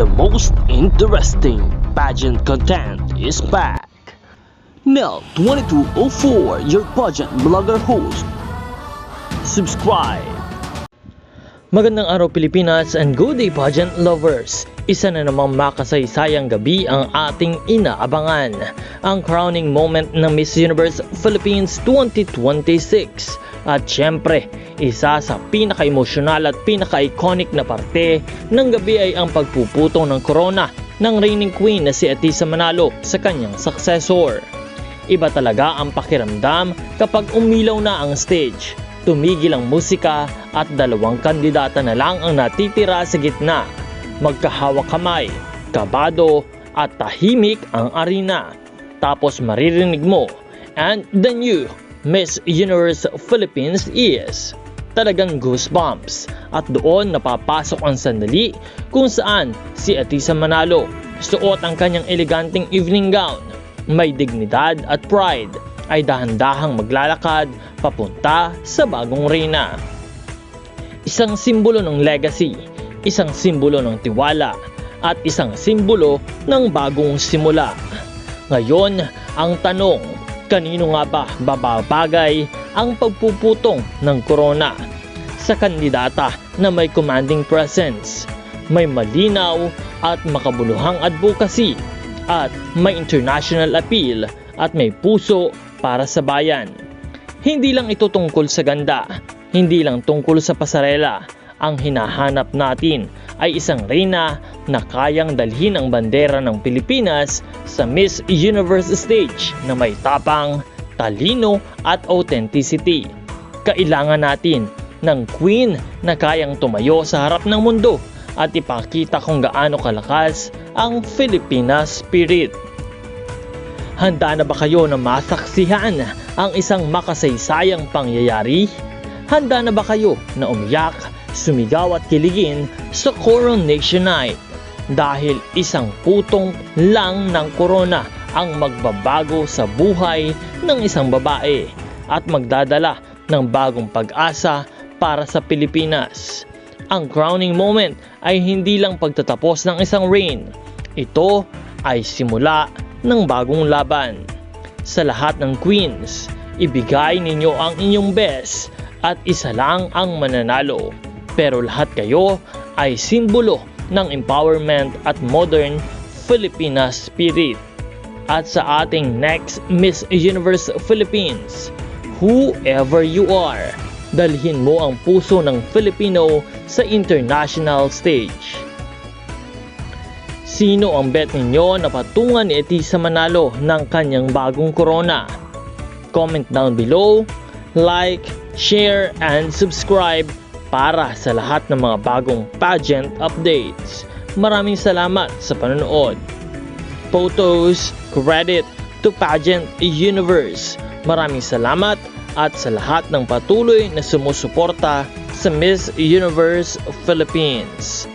the most interesting pageant content is back. Nel 2204, your pageant blogger host. Subscribe. Magandang araw Pilipinas and good day pageant lovers. Isa na namang makasaysayang gabi ang ating inaabangan. Ang crowning moment ng Miss Universe Philippines 2026. At syempre, isa sa pinaka-emosyonal at pinaka-iconic na parte ng gabi ay ang pagpuputong ng corona ng reigning queen na si Atisa Manalo sa kanyang successor. Iba talaga ang pakiramdam kapag umilaw na ang stage. Tumigil ang musika at dalawang kandidata na lang ang natitira sa gitna. Magkahawak kamay, kabado at tahimik ang arena. Tapos maririnig mo, and the new Miss Universe Philippines is talagang goosebumps. At doon napapasok ang sandali kung saan si Atisa Manalo suot ang kanyang eleganteng evening gown. May dignidad at pride ay dahan-dahang maglalakad papunta sa bagong reyna. Isang simbolo ng legacy, isang simbolo ng tiwala, at isang simbolo ng bagong simula. Ngayon, ang tanong, kanino nga ba babagay ang pagpuputong ng corona? Sa kandidata na may commanding presence, may malinaw at makabuluhang advocacy, at may international appeal, at may puso para sa bayan. Hindi lang ito tungkol sa ganda, hindi lang tungkol sa pasarela. Ang hinahanap natin ay isang reyna na kayang dalhin ang bandera ng Pilipinas sa Miss Universe stage na may tapang, talino at authenticity. Kailangan natin ng queen na kayang tumayo sa harap ng mundo at ipakita kung gaano kalakas ang Filipina spirit. Handa na ba kayo na masaksihan ang isang makasaysayang pangyayari? Handa na ba kayo na umiyak, sumigaw at kiligin sa Coronation Night? Dahil isang putong lang ng corona ang magbabago sa buhay ng isang babae at magdadala ng bagong pag-asa para sa Pilipinas. Ang crowning moment ay hindi lang pagtatapos ng isang reign. Ito ay simula ng bagong laban. Sa lahat ng queens, ibigay ninyo ang inyong best at isa lang ang mananalo. Pero lahat kayo ay simbolo ng empowerment at modern Filipina spirit. At sa ating next Miss Universe Philippines, whoever you are, dalhin mo ang puso ng Filipino sa international stage. Sino ang bet ninyo na patungan ni Atisa Manalo ng kanyang bagong corona? Comment down below, like, share, and subscribe para sa lahat ng mga bagong pageant updates. Maraming salamat sa panonood. Photos, credit to Pageant Universe. Maraming salamat at sa lahat ng patuloy na sumusuporta sa Miss Universe Philippines.